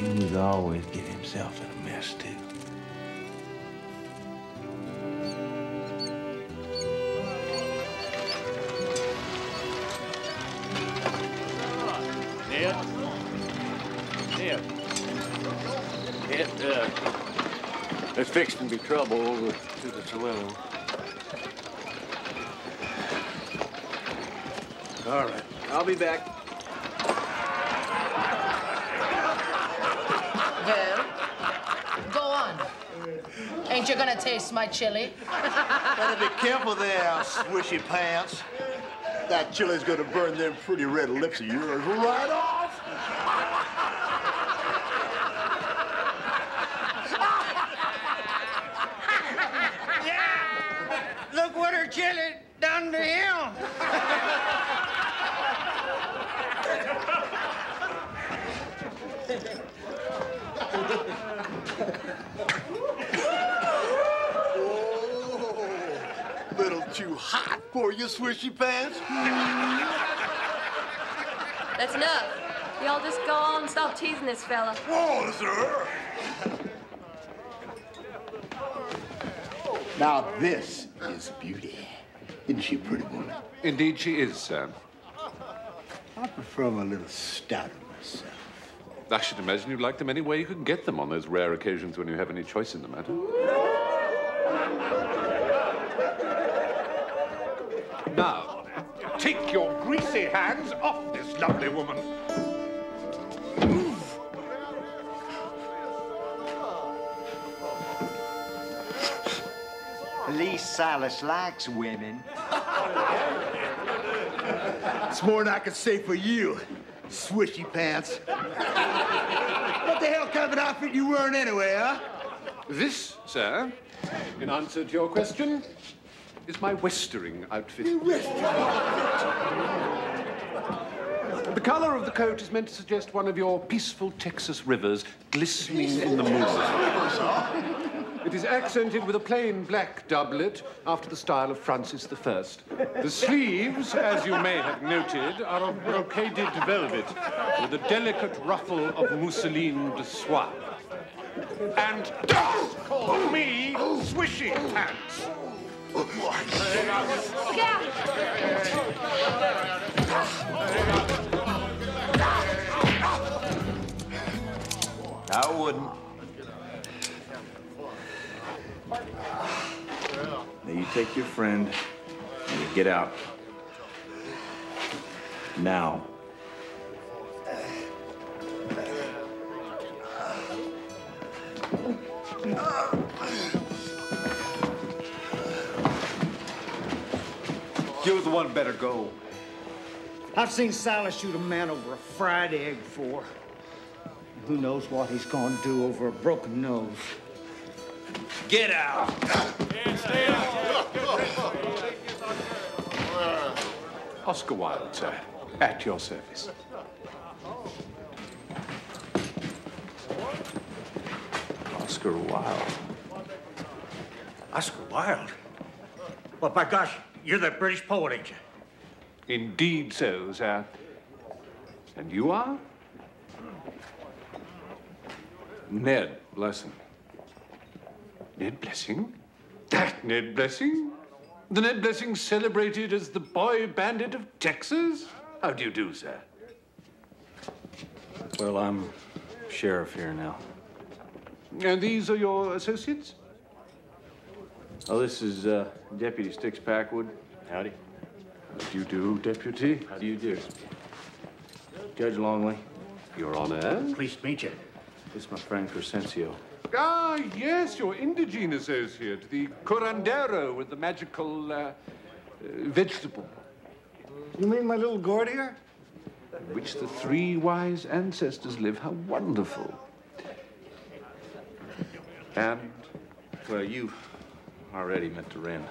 He was always getting himself in a mess, too. There's fixing to be trouble over to the saloon. All right, I'll be back. Well, go on. Ain't you gonna taste my chili? Better be careful there, swishy pants. That chili's gonna burn them pretty red lips of yours right off. Look what her chili done to him. Oh, little too hot for you, swishy pants. That's enough. Y'all just go on and stop teasing this fella. Whoa, sir. Now this is beauty. Isn't she a pretty woman? Indeed she is, sir. I prefer them a little stouter myself. I should imagine you'd like them any way you can get them on those rare occasions when you have any choice in the matter. Now, take your greasy hands off this lovely woman. At least Silas likes women. It's more than I can say for you, swishy pants. What the hell kind of an outfit you wearing anyway, huh? This, sir, in answer to your question, is my westering outfit. The color of the coat is meant to suggest one of your peaceful Texas rivers glistening in the moonlight. It is accented with a plain black doublet after the style of Francis I. The sleeves, as you may have noted, are of brocaded velvet with a delicate ruffle of mousseline de soie. And don't call me swishy pants. I wouldn't. Now you take your friend and you get out. Now. You're the one better go. I've seen Silas shoot a man over a fried egg before. Who knows what he's gonna do over a broken nose. Get out. Stay out. Oscar Wilde, sir, at your service. Oscar Wilde. Oscar Wilde? Well, by gosh, you're that British poet, ain't you? Indeed so, sir. And you are? Ned Blessing. Ned Blessing? That Ned Blessing? The Ned Blessing celebrated as the boy bandit of Texas? How do you do, sir? Well, I'm sheriff here now. And these are your associates? Oh, this is Deputy Sticks Packwood. Howdy. How do you do, Deputy? How do you do? Judge Longley. Your Honor. Pleased to meet you. This is my friend Crescencio. Ah, yes, your indigene associate, the curandero with the magical vegetable. You mean my little gourd here? In which the three wise ancestors live. How wonderful. And, Well, you already met the Wren.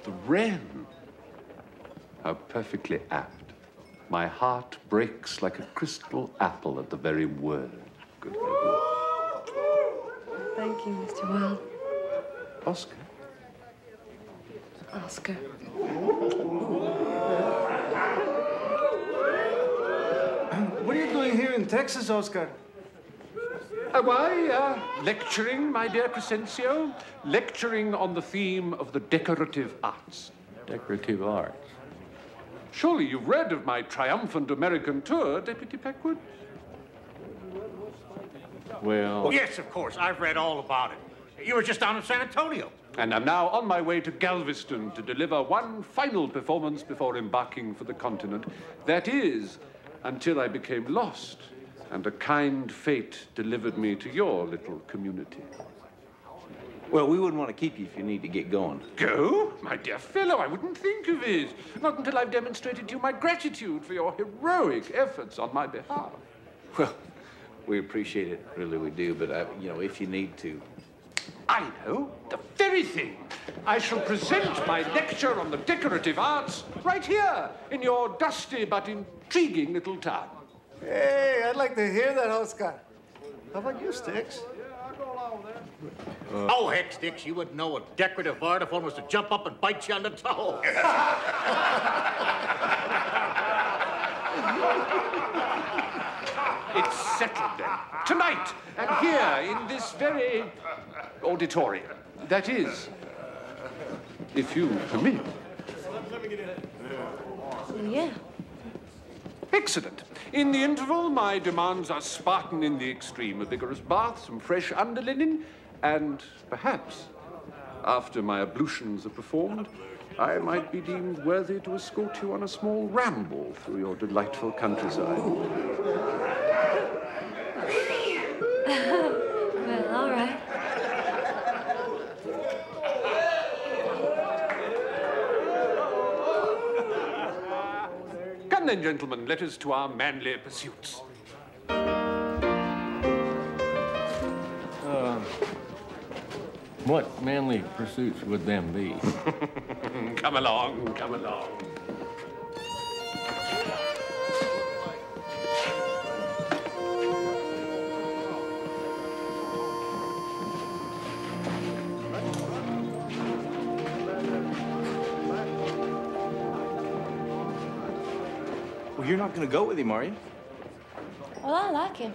the Wren. How perfectly apt. My heart breaks like a crystal apple at the very word. Good heavens. Thank you, Mr. Wilde. Oscar. Oscar. What are you doing here in Texas, Oscar? Why, lecturing, my dear Crescencio? Lecturing on the theme of the decorative arts. Decorative arts. Surely you've read of my triumphant American tour, Deputy Packwood? Well... Oh, yes, of course. I've read all about it. You were just down in San Antonio. And I'm now on my way to Galveston to deliver one final performance before embarking for the continent. That is, until I became lost, and a kind fate delivered me to your little community. Well, we wouldn't want to keep you if you need to get going. Go? My dear fellow, I wouldn't think of it. Not until I've demonstrated to you my gratitude for your heroic efforts on my behalf. Well, we appreciate it, really we do, but, you know, if you need to. I know, the very thing. I shall present my lecture on the decorative arts right here in your dusty but intriguing little town. Hey, I'd like to hear that, Oscar. How about you, Sticks? Oh, heck, Sticks, you wouldn't know what decorative art if one was to jump up and bite you on the toe. It's settled then. Tonight, and here in this very auditorium. That is, if you permit. Yeah. Excellent. In the interval, my demands are Spartan in the extreme. A vigorous bath, some fresh underlinen, and perhaps, after my ablutions are performed, I might be deemed worthy to escort you on a small ramble through your delightful countryside. Well, all right. Come then, gentlemen, let us to our manly pursuits. What manly pursuits would them be? Come along, come along. Well, you're not going to go with him, are you? Well, I like him.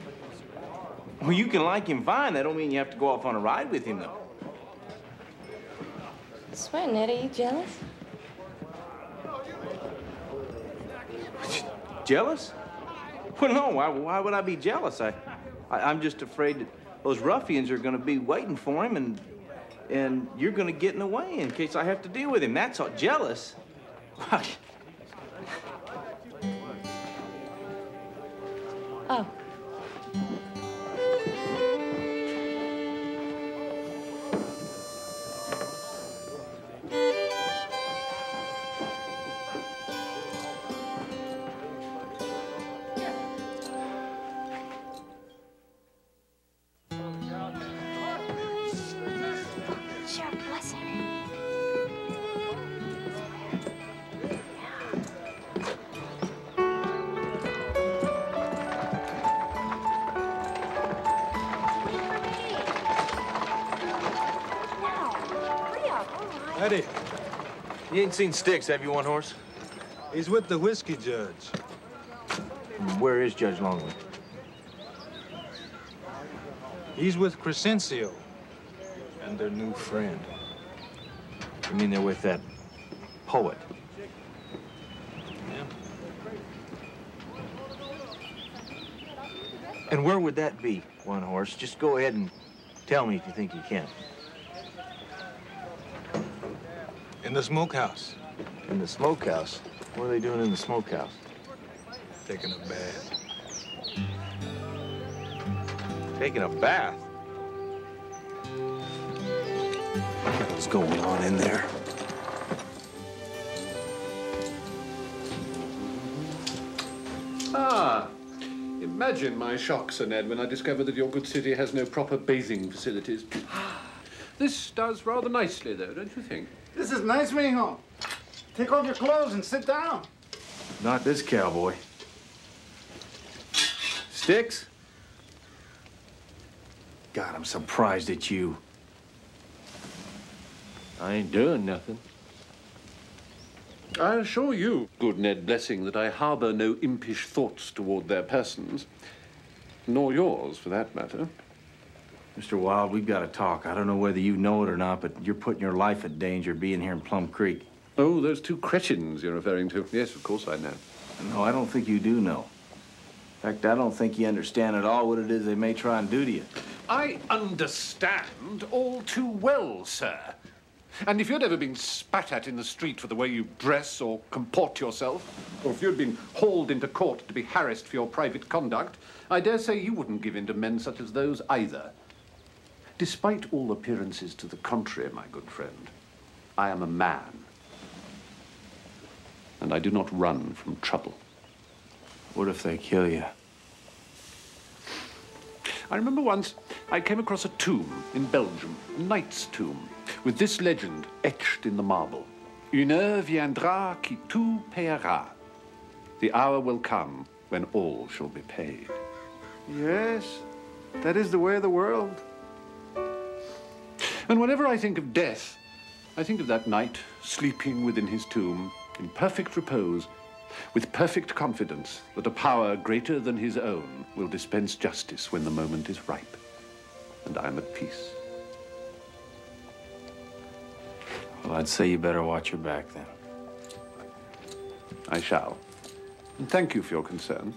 Well, you can like him fine. That don't mean you have to go off on a ride with him, though. I swear, Ned, are you jealous? Jealous? Well, no. Why would I be jealous? I'm just afraid that those ruffians are going to be waiting for him, and you're going to get in the way in case I have to deal with him. That's all. Jealous? Oh. Sure, blessing. Eddie, You ain't seen Sticks, have you, One Horse? he's with the whiskey judge. Where is Judge Longley? He's with Crescencio and their new friend. You mean they're with that poet? Yeah. And where would that be, One Horse? Just go ahead and tell me if you think you can. In the smokehouse, In the smokehouse? What are they doing in the smokehouse? taking a bath. Taking a bath? What's going on in there? Ah, imagine my shock, Sir Ned, when I discovered that your good city has no proper bathing facilities. This does rather nicely, though, don't you think? This is nice, mijo. Take off your clothes and sit down. Not this cowboy. Sticks? God, I'm surprised at you. I ain't doing nothing. I assure you, good Ned Blessing, that I harbor no impish thoughts toward their persons, nor yours, for that matter. Mr. Wilde, we've got to talk. I don't know whether you know it or not, but you're putting your life at danger being here in Plum Creek. Oh, those two cretins you're referring to. Yes, of course I know. No, I don't think you do know. In fact, I don't think you understand at all what it is they may try and do to you. I understand all too well, sir. And if you'd ever been spat at in the street for the way you dress or comport yourself, or if you'd been hauled into court to be harassed for your private conduct, I dare say you wouldn't give in to men such as those either. Despite all appearances to the contrary, my good friend, I am a man. And I do not run from trouble. What if they kill you? I remember once I came across a tomb in Belgium, a knight's tomb, with this legend etched in the marble. Une heure viendra qui tout paiera. The hour will come when all shall be paid. Yes, that is the way of the world. And whenever I think of death, I think of that knight sleeping within his tomb in perfect repose, with perfect confidence that a power greater than his own will dispense justice when the moment is ripe. And I am at peace. Well, I'd say you better watch your back then. I shall. And thank you for your concern.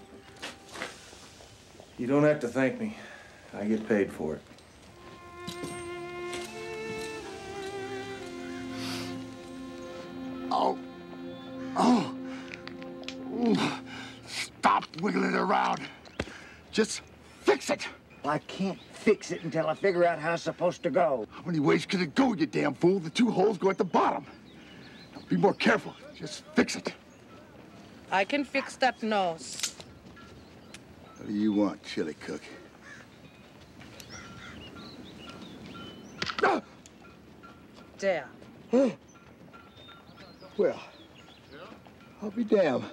You don't have to thank me. I get paid for it. Oh. Oh. Ooh. Stop wiggling it around. Just fix it. I can't fix it until I figure out how it's supposed to go. How many ways could it go, you damn fool? The two holes go at the bottom. Now, be more careful. Just fix it. I can fix that nose. What do you want, chili cook? Ah! There. Well, I'll be damned.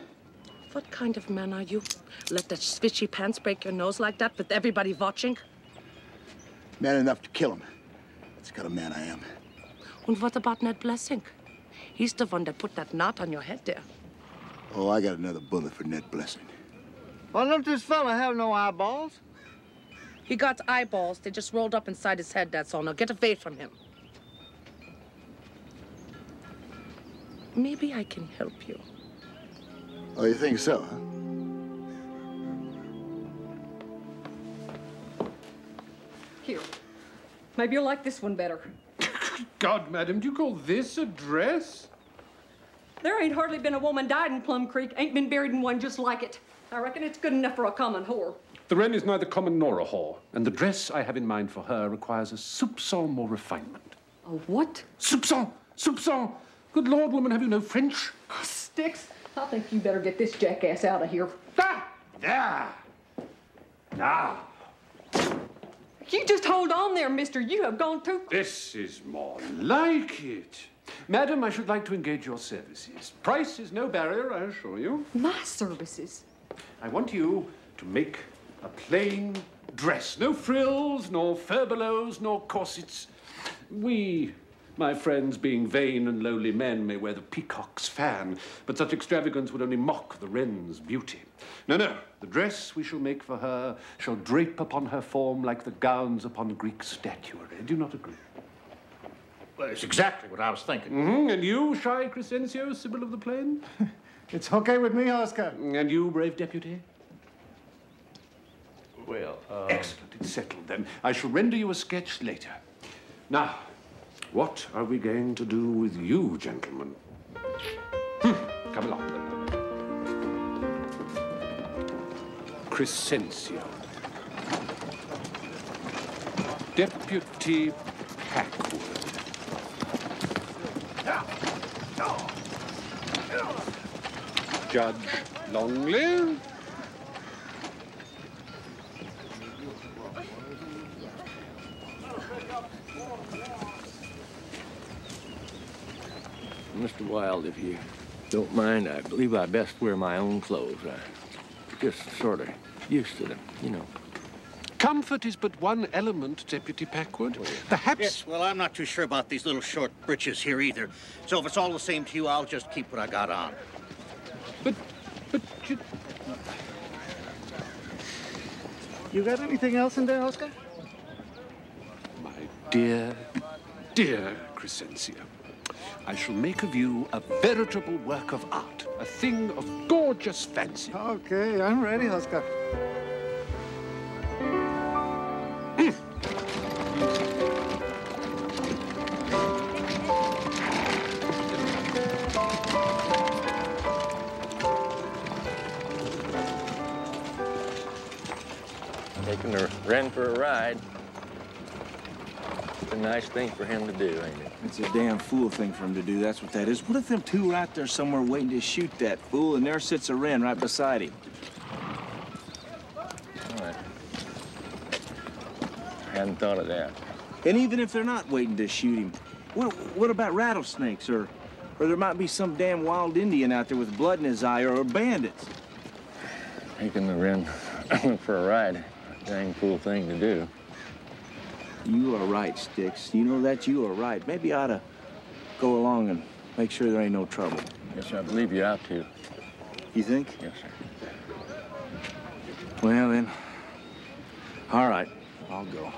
What kind of man are you? Let that switchy pants break your nose like that with everybody watching? Man enough to kill him. That's the kind of man I am. And what about Ned Blessing? He's the one that put that knot on your head there. Oh, I got another bullet for Ned Blessing. Why don't this fella have no eyeballs? He got eyeballs. They just rolled up inside his head, that's all. Now get away from him. Maybe I can help you. Oh, you think so, huh? Here. Maybe you'll like this one better. God, madam, do you call this a dress? There ain't hardly been a woman died in Plum Creek, ain't been buried in one just like it. I reckon it's good enough for a common whore. The Wren is neither common nor a whore, and the dress I have in mind for her requires a soupçon more refinement. A what? Soupçon! Soupçon! Good Lord, woman, have you no French? Sticks, I think you better get this jackass out of here. Ah! Yeah! Now. You just hold on there, mister. You have gone too... This is more like it. Madam, I should like to engage your services. Price is no barrier, I assure you. My services? I want you to make a plain dress. No frills, nor furbelows, nor corsets. We, my friends, being vain and lowly men, may wear the peacock's fan, but such extravagance would only mock the wren's beauty. No, no, the dress we shall make for her shall drape upon her form like the gowns upon Greek statuary. Do you not agree? Well, it's exactly what I was thinking. Mm-hmm. And you, shy Crescencio, Sybil of the Plain? It's okay with me, Oscar. And you, brave deputy? Well, Excellent, it's settled then. I shall render you a sketch later. Now, what are we going to do with you, gentlemen? Come along then. Crescencio. Deputy Packwood. Judge Longley. Mr. Wilde, if you don't mind, I believe I best wear my own clothes. I'm just sort of used to them, you know. Comfort is but one element, Deputy Packwood. Perhaps... Yes, well, I'm not too sure about these little short breeches here either. So if it's all the same to you, I'll just keep what I got on. But You got anything else in there, Oscar? dear, dear Crescencio, I shall make of you a veritable work of art, a thing of gorgeous fancy. Okay, I'm ready, Oscar. Taking the Wren for a ride. It's a nice thing for him to do, ain't it? It's a damn fool thing for him to do, that's what that is. What if them two are out there somewhere waiting to shoot that fool, and there sits a Wren right beside him? All right. I hadn't thought of that. And even if they're not waiting to shoot him, what about rattlesnakes, or there might be some damn wild Indian out there with blood in his eye, or bandits? Taking the Wren for a ride, a dang fool thing to do. You are right, Sticks. You know that? You are right. Maybe I ought to go along and make sure there ain't no trouble. Yes, sir, I believe you ought to. You think? Yes, sir. Well, then, all right, I'll go.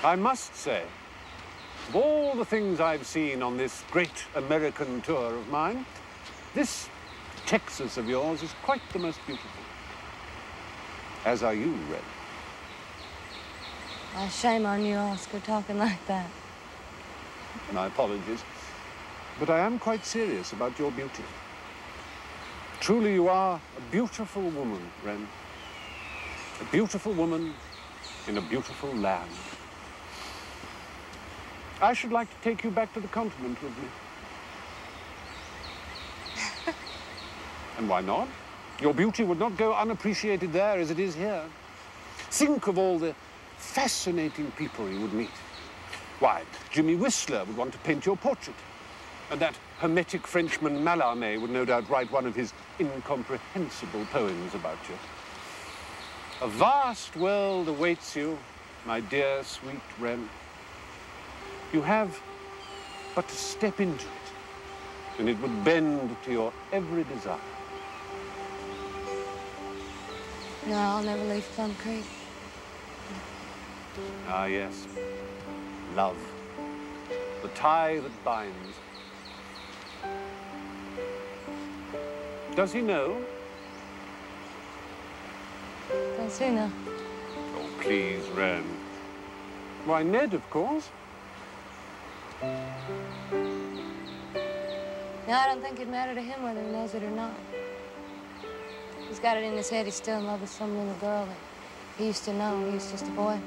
I must say, of all the things I've seen on this great American tour of mine, this Texas of yours is quite the most beautiful. As are you, Wren. Oh, shame on you, Oscar, talking like that. My apologies, but I am quite serious about your beauty. Truly, you are a beautiful woman, Wren. A beautiful woman in a beautiful land. I should like to take you back to the continent with me. And why not? Your beauty would not go unappreciated there as it is here. Think of all the fascinating people you would meet. Why, Jimmy Whistler would want to paint your portrait. And that hermetic Frenchman Mallarmé would no doubt write one of his incomprehensible poems about you. A vast world awaits you, my dear, sweet Wren. You have but to step into it, and it would bend to your every desire. No, I'll never leave Plum Creek. Ah, yes. Love. The tie that binds. Does he know? Don't see no. Oh, please, Wren. Why, Ned, of course. No, I don't think it'd matter to him whether he knows it or not. He's got it in his head he's still in love with some little girl that he used to know when he was just a boy.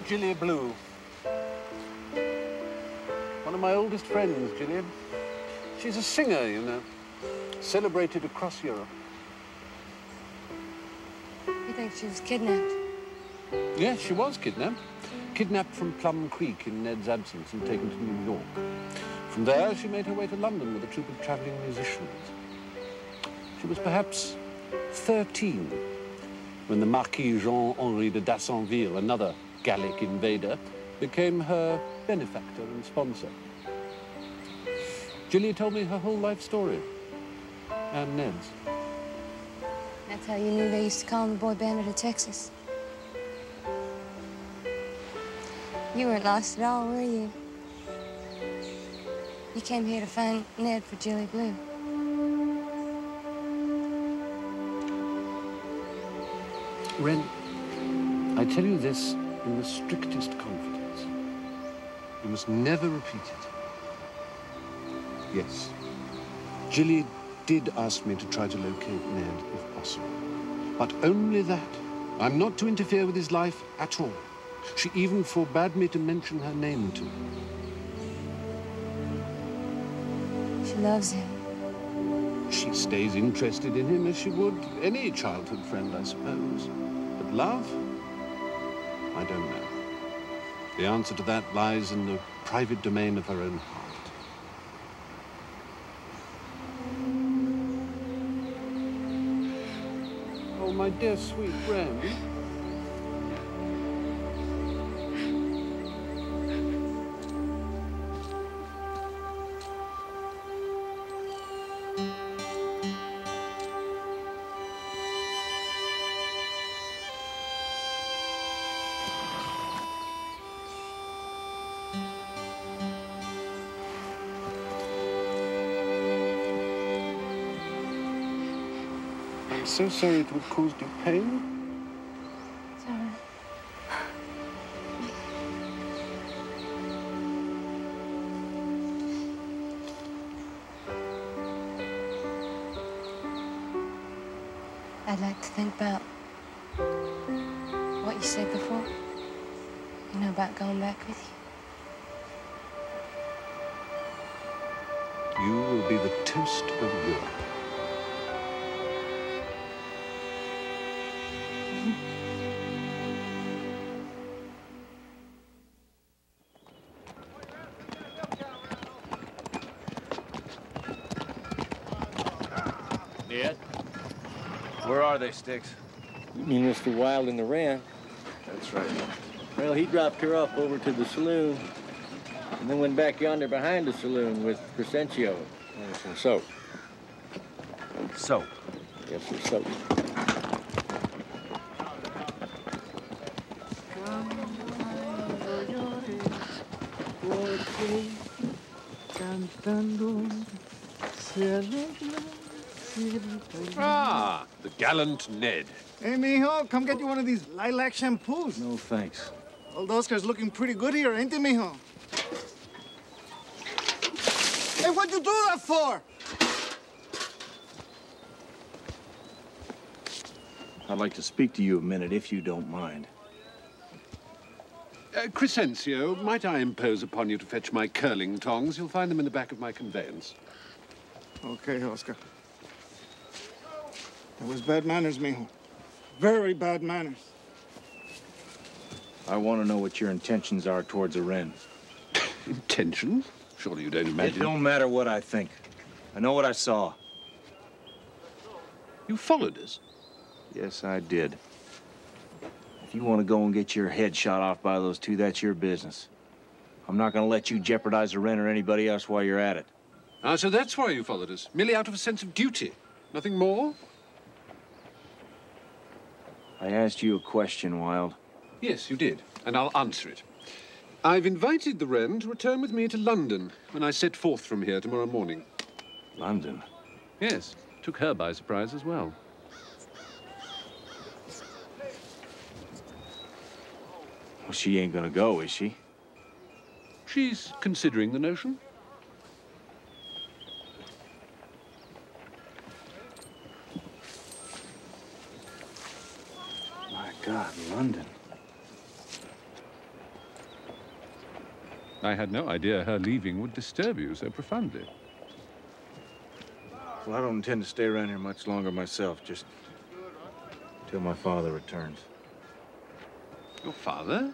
Gillia Blue. One of my oldest friends, Gillia. She's a singer, you know. Celebrated across Europe. You think she was kidnapped? Yes, she was kidnapped. Kidnapped from Plum Creek in Ned's absence and taken to New York. From there, she made her way to London with a troupe of traveling musicians. She was perhaps 13 when the Marquis Jean-Henri de Dassonville, another Gallic invader, became her benefactor and sponsor. Gillia told me her whole life story, and Ned's. That's how you knew they used to call him the boy bandit of Texas. You weren't lost at all, were you? You came here to find Ned for Gillia Blue. Wren, I tell you this in the strictest confidence. You must never repeat it. Yes, Gillia did ask me to try to locate Ned, if possible. But only that. I'm not to interfere with his life at all. She even forbade me to mention her name to him. She loves him. She stays interested in him as she would any childhood friend, I suppose. But love? I don't know. The answer to that lies in the private domain of her own heart. Oh, my dear, sweet Wren. I'm so sorry to have caused you pain. It's all right. I'd like to think about what you said before. You know, about going back with you. You will be the toast of Europe. Ned? Where are they, Sticks? You mean Mr. Wilde and the Wren? That's right. Well, he dropped her off over to the saloon and then went back yonder behind the saloon with Crescencio and some soap. Soap? Yes, sir, soap. Ah, the gallant Ned. Hey, mijo, come get you one of these lilac shampoos. No, thanks. Old Oscar's looking pretty good here, ain't he, mijo? Hey, what'd you do that for? I'd like to speak to you a minute, if you don't mind. Crescencio, might I impose upon you to fetch my curling tongs? You'll find them in the back of my conveyance. Okay, Oscar. It was bad manners, mijo. Very bad manners. I want to know what your intentions are towards a Wren. Intentions? Surely you don't imagine... It don't matter what I think. I know what I saw. You followed us? Yes, I did. If you want to go and get your head shot off by those two, that's your business. I'm not going to let you jeopardize a Wren or anybody else while you're at it. Ah, so that's why you followed us? Merely out of a sense of duty? Nothing more? I asked you a question, Wilde. Yes, you did, and I'll answer it. I've invited the Wren to return with me to London when I set forth from here tomorrow morning. London? Yes, took her by surprise as well. Well, she ain't gonna go, is she? She's considering the notion. My God, London. I had no idea her leaving would disturb you so profoundly. Well, I don't intend to stay around here much longer myself, just till my father returns. Your father?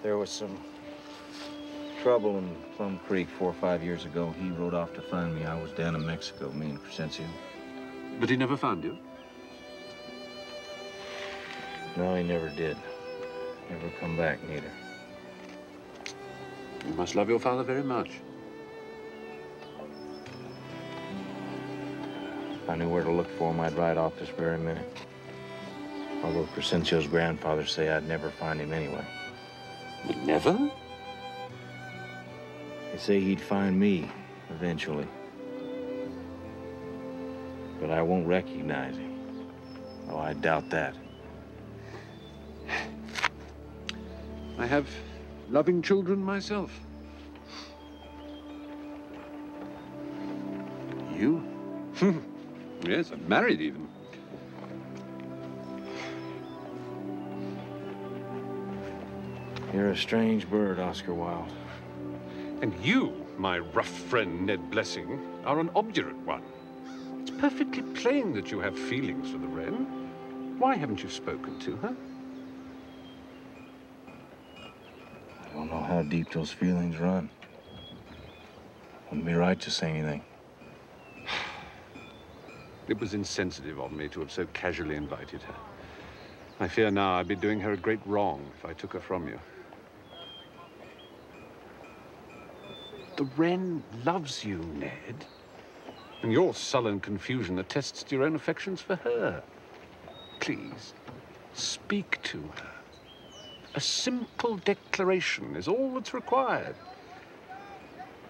There was some trouble in Plum Creek 4 or 5 years ago. He rode off to find me. I was down in Mexico, me and Crescencio. But he never found you? No, he never did. Never come back, neither. You must love your father very much. If I knew where to look for him, I'd ride off this very minute. Although Crescencio's grandfather say I'd never find him anyway. Never? They say he'd find me, eventually. But I won't recognize him. Oh, I doubt that. I have loving children myself. You? Yes, I'm married even. You're a strange bird, Oscar Wilde. And you, my rough friend Ned Blessing, are an obdurate one. It's perfectly plain that you have feelings for the Wren. Why haven't you spoken to her? I don't know how deep those feelings run. Wouldn't be right to say anything. It was insensitive of me to have so casually invited her. I fear now I'd be doing her a great wrong if I took her from you. The Wren loves you, Ned. And your sullen confusion attests to your own affections for her. Please, speak to her. A simple declaration is all that's required.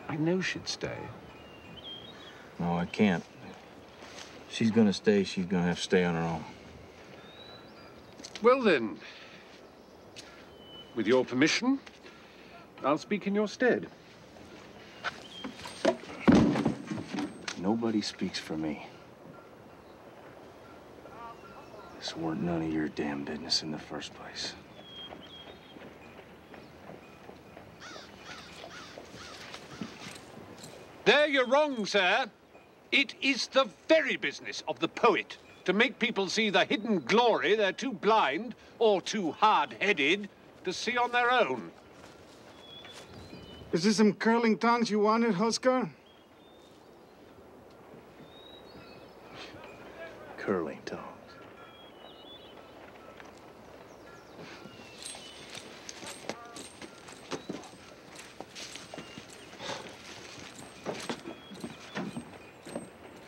I know she'd stay. No, I can't. She's gonna stay. She's gonna have to stay on her own. Well, then, with your permission, I'll speak in your stead. Nobody speaks for me. This weren't none of your damn business in the first place. There you're wrong, sir. It is the very business of the poet to make people see the hidden glory they're too blind or too hard-headed to see on their own. Is this some curling tongues you wanted, Oscar? Curling tongues.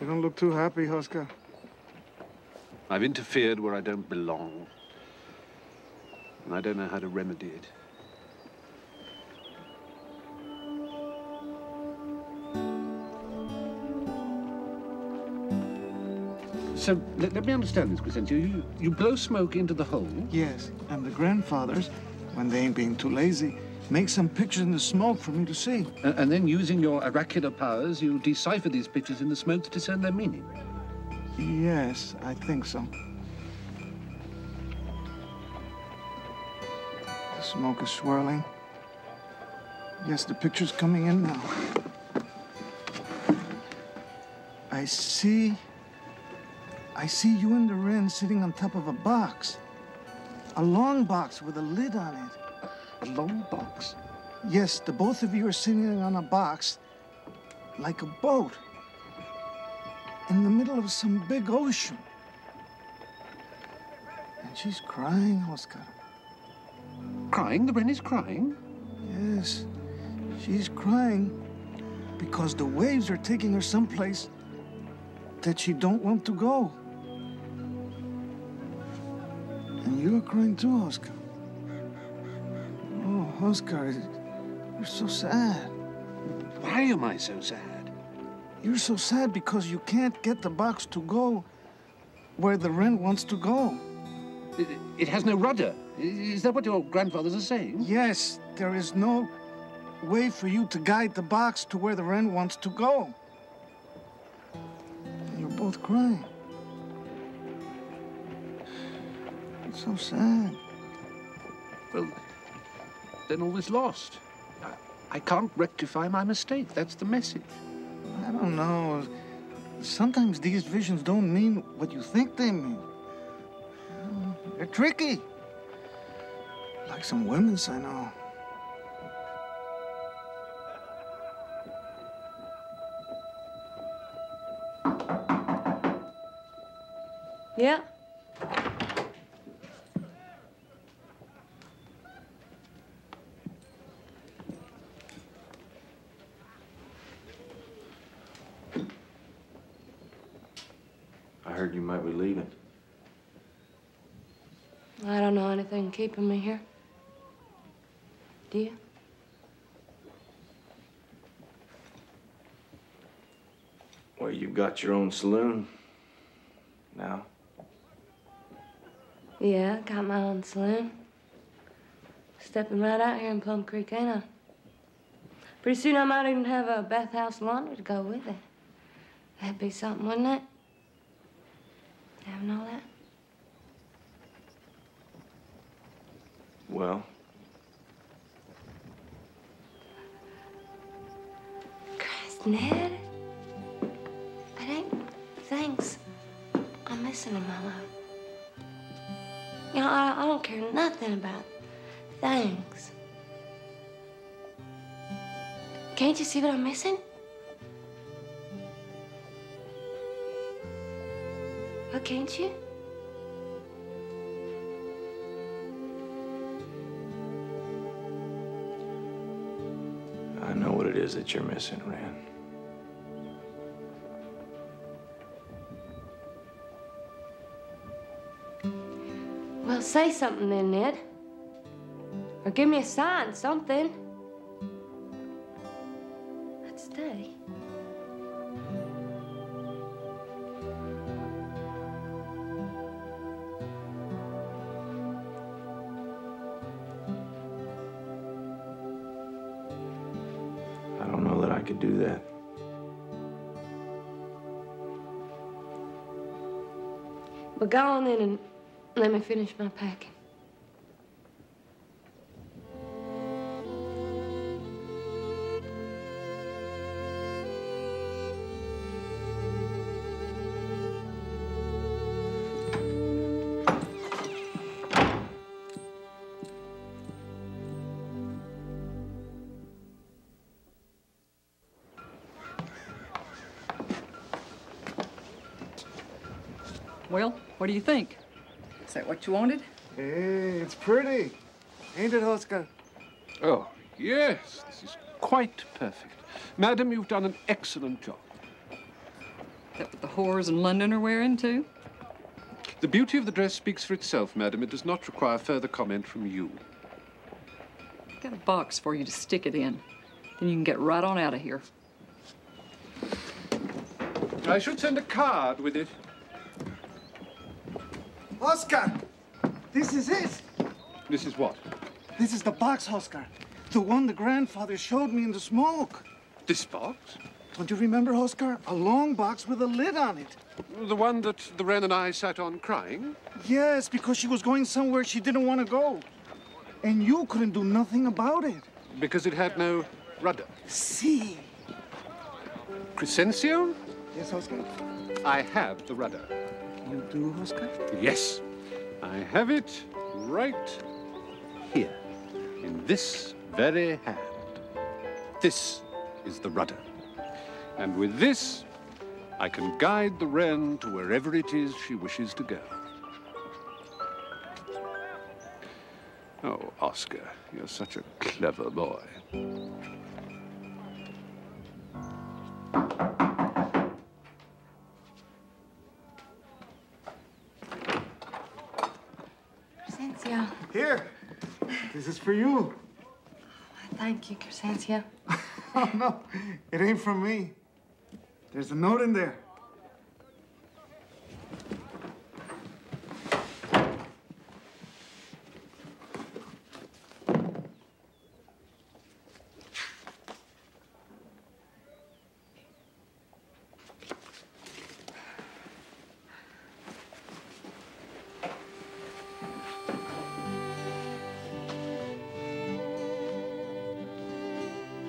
You don't look too happy, Oscar. I've interfered where I don't belong, and I don't know how to remedy it. So, let me understand this, Crescencio. You blow smoke into the hole? Yes, and the grandfathers, when they ain't being too lazy, make some pictures in the smoke for me to see. And then, using your oracular powers, you decipher these pictures in the smoke to discern their meaning? Yes, I think so. The smoke is swirling. Yes, the picture's coming in now. I see you and the Wren sitting on top of a box. A long box with a lid on it. A long box? Yes, the both of you are sitting on a box like a boat in the middle of some big ocean. And she's crying, Oscar. Crying? The Wren is crying? Yes, she's crying because the waves are taking her someplace that she don't want to go. And you're crying too, Oscar. Oh, Oscar, you're so sad. Why am I so sad? You're so sad because you can't get the box to go where the Wren wants to go. It has no rudder. Is that what your grandfathers are saying? Yes, there is no way for you to guide the box to where the Wren wants to go. And you're both crying. It's so sad. Well, then all is lost. I can't rectify my mistake. That's the message. I don't know. Sometimes these visions don't mean what you think they mean. They're tricky. Like some women's I know. Yeah? I heard you might be leaving. I don't know anything keeping me here. Do you? Well, you've got your own saloon now. Yeah, got my own saloon. Stepping right out here in Plum Creek, ain't I? Pretty soon I might even have a bathhouse laundry to go with it. That'd be something, wouldn't it? Having all that? Well, Christ, Ned. It ain't things I'm missing in my life. You know, I don't care nothing about things. Can't you see what I'm missing? Well, can't you? I know what it is that you're missing, Wren. Well, say something then, Ned. Or give me a sign, something. I'd stay. could do that. Well, go on in and let me finish my packing. Well, what do you think? Is that what you wanted? Hey, it's pretty. Ain't it, Oscar? Oh, yes, this is quite perfect. Madam, you've done an excellent job. Is that what the whores in London are wearing, too? The beauty of the dress speaks for itself, madam. It does not require further comment from you. I've got a box for you to stick it in. Then you can get right on out of here. I should send a card with it. Oscar, this is it. This is what? This is the box, Oscar. The one the grandfather showed me in the smoke. This box? Don't you remember, Oscar? A long box with a lid on it. The one that the Wren and I sat on crying? Yes, because she was going somewhere she didn't want to go. And you couldn't do nothing about it. Because it had no rudder. See. Crescencio? Yes, Oscar? I have the rudder. You do, Oscar? Yes. I have it right here, in this very hand. This is the rudder. And with this, I can guide the Wren to wherever it is she wishes to go. Oh, Oscar, you're such a clever boy. Crescencio. Here. This is for you. Thank you, Crescencio. Oh, no. It ain't from me. There's a note in there.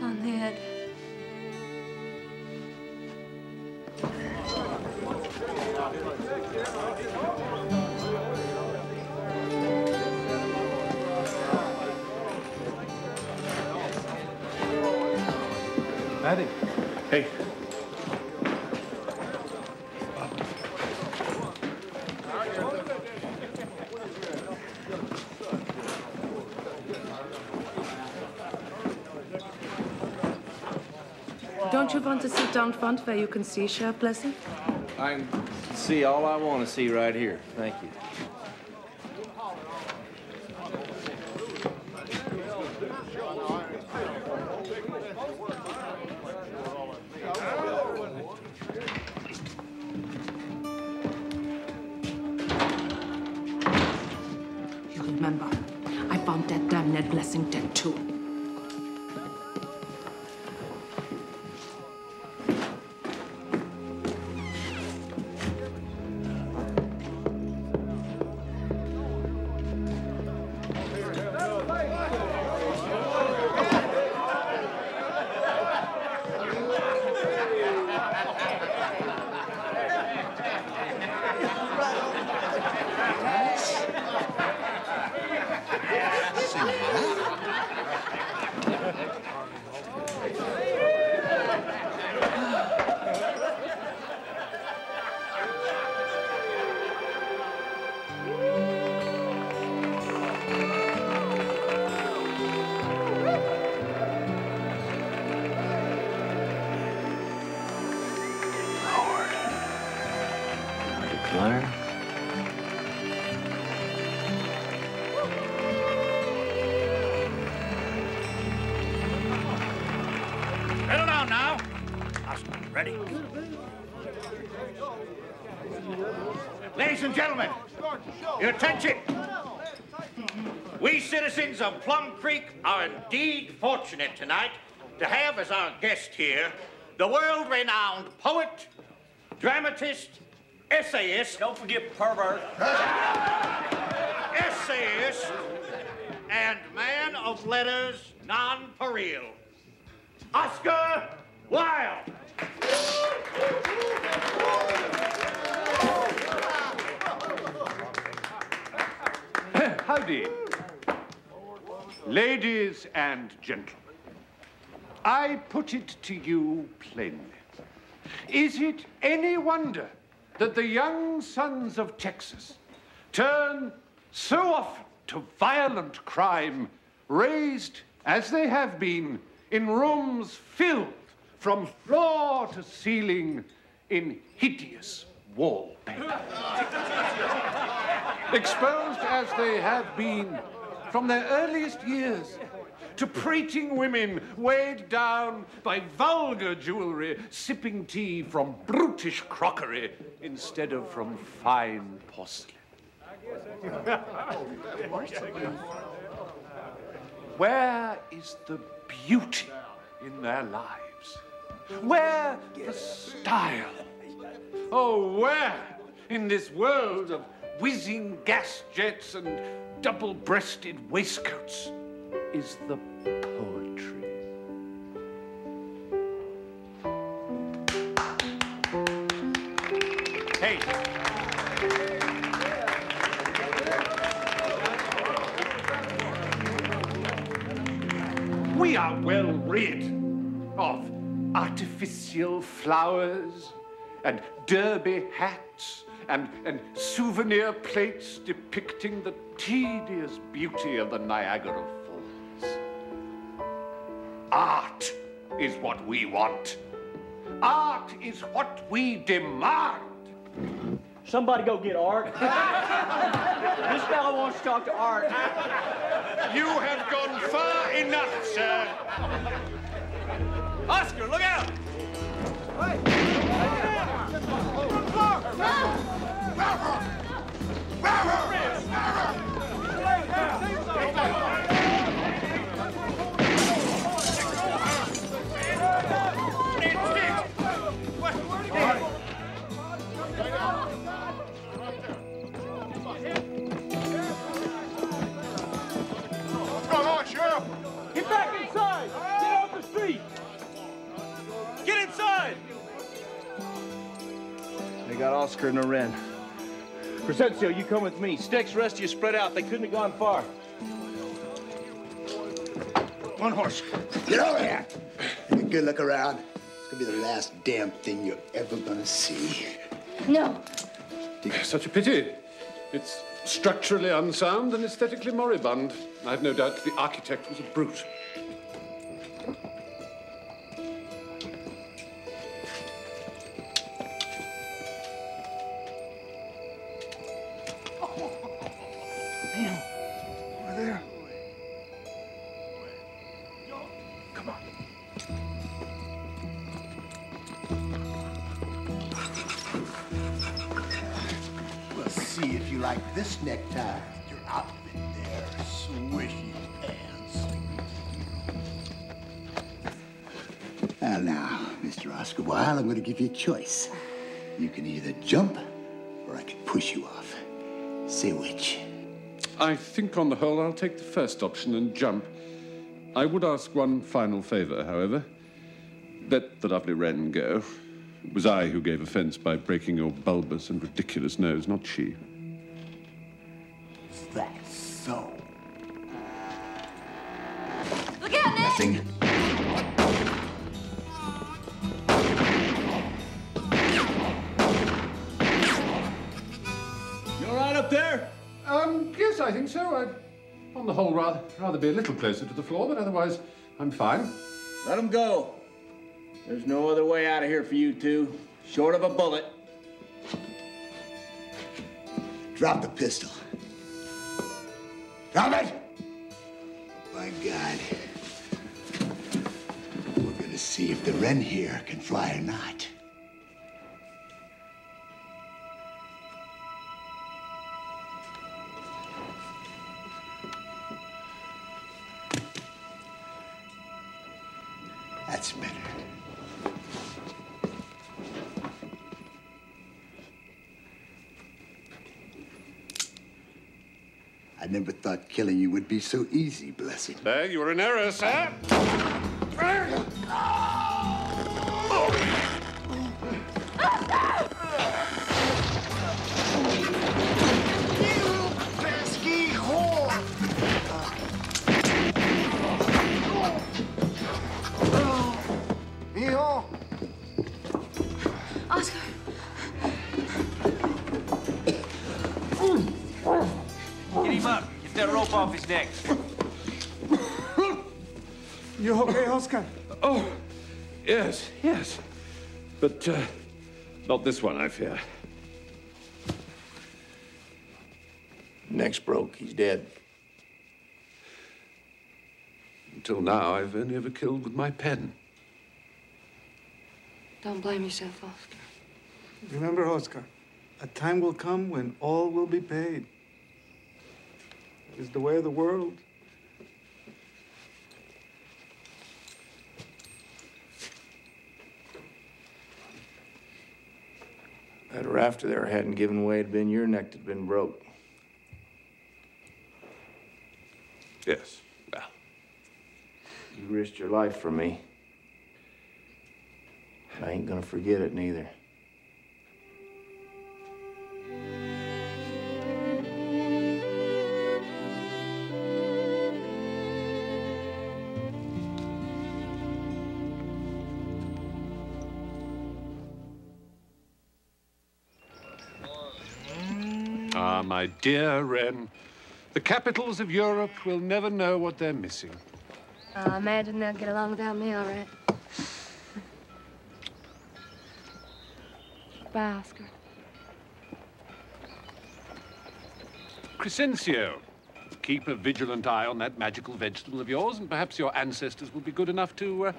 Oh, Ned. Maddie. Hey. Don't you want to sit down front where you can see, Sheriff Blessing? I can see all I want to see right here. Thank you. You remember, I found that damn Ned Blessing dead, too. Learn. Settle down now. Oscar, ready? Ladies and gentlemen, your attention. We citizens of Plum Creek are indeed fortunate tonight to have as our guest here the world-renowned poet, dramatist, essayist. Don't forget pervert. Essayist and man of letters, nonpareil, Oscar Wilde. Howdy. Ladies and gentlemen, I put it to you plainly. Is it any wonder that the young sons of Texas turn so often to violent crime, raised, as they have been, in rooms filled from floor to ceiling in hideous wallpaper? Exposed as they have been from their earliest years to prating women weighed down by vulgar jewelry, sipping tea from brutish crockery instead of from fine porcelain. Where is the beauty in their lives? Where the style? Oh, where in this world of whizzing gas jets and double-breasted waistcoats is the poetry? Hey. We are well rid of artificial flowers and derby hats and souvenir plates depicting the tedious beauty of the Niagara Falls. Art is what we want. Art is what we demand. Somebody go get Art. This fellow wants to talk to Art. You have gone far enough, sir. Oscar, look out! What's going on, Sheriff? Get back inside! Get off the street! Get inside! They got Oscar and Wren. Crescencio, you come with me. Sticks, rest of you spread out. They couldn't have gone far. One horse. Get over here. Have a good look around. It's gonna be the last damn thing you're ever gonna see. No. Such a pity. It's structurally unsound and aesthetically moribund. I've no doubt the architect was a brute. Damn. Over there. Come on. We'll see if you like this necktie. Your outfit there, swishy pants. Now, Mr. Oscar Wilde, I'm going to give you a choice. You can either jump, or I can push you off. Say which. I think on the whole I'll take the first option and jump. I would ask one final favor, however. Let the lovely Wren go. It was I who gave offense by breaking your bulbous and ridiculous nose, not she. Is that so? Look out, Ned! Nothing. You all right up there? Yes, I think so. I'd, on the whole, rather be a little closer to the floor, but otherwise, I'm fine. Let him go. There's no other way out of here for you two, short of a bullet. Drop the pistol. Drop it! My God. We're gonna see if the Wren here can fly or not. I never thought killing you would be so easy, Blessing. You were in error, sir. Pesky whore! Mijo! Oscar. Get him up. Get that rope off his neck. You okay, Oscar? Oh, yes, yes. But not this one, I fear. Neck's broke. He's dead. Until now, I've only ever killed with my pen. Don't blame yourself, Oscar. Remember, Oscar, a time will come when all will be paid. It is the way of the world. That rafter there hadn't given way, it'd been your neck that'd been broke. Yes, well. You risked your life for me. And I ain't gonna forget it, neither. Ah, my dear Wren, the capitals of Europe will never know what they're missing. I imagine they'll get along without me, all right. Bye, Oscar. Crescencio, keep a vigilant eye on that magical vegetable of yours, and perhaps your ancestors will be good enough to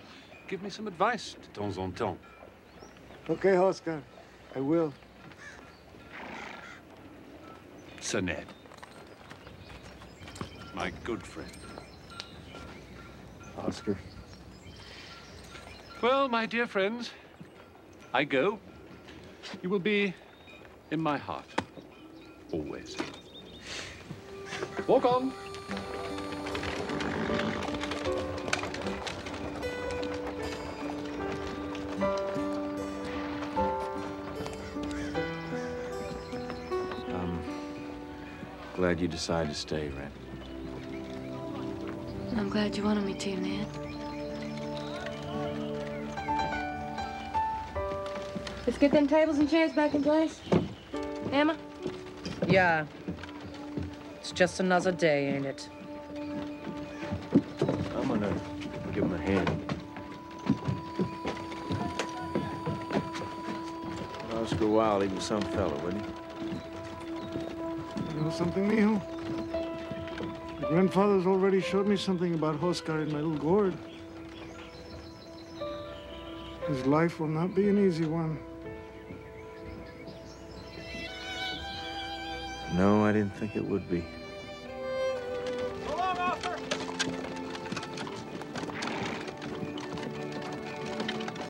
give me some advice de temps en temps. Okay, Oscar, I will. Sir Ned, my good friend. Oscar. Well, my dear friends, I go. You will be in my heart, always. Walk on. Glad you decided to stay, Wren. I'm glad you wanted me to, Ned. Let's get them tables and chairs back in place. Emma? Yeah. It's just another day, ain't it? I'm gonna give him a hand. Oscar Wilde, he was some fellow, wasn't he? You know something, mijo? My grandfather's already showed me something about Oscar in my little gourd. His life will not be an easy one. No, I didn't think it would be.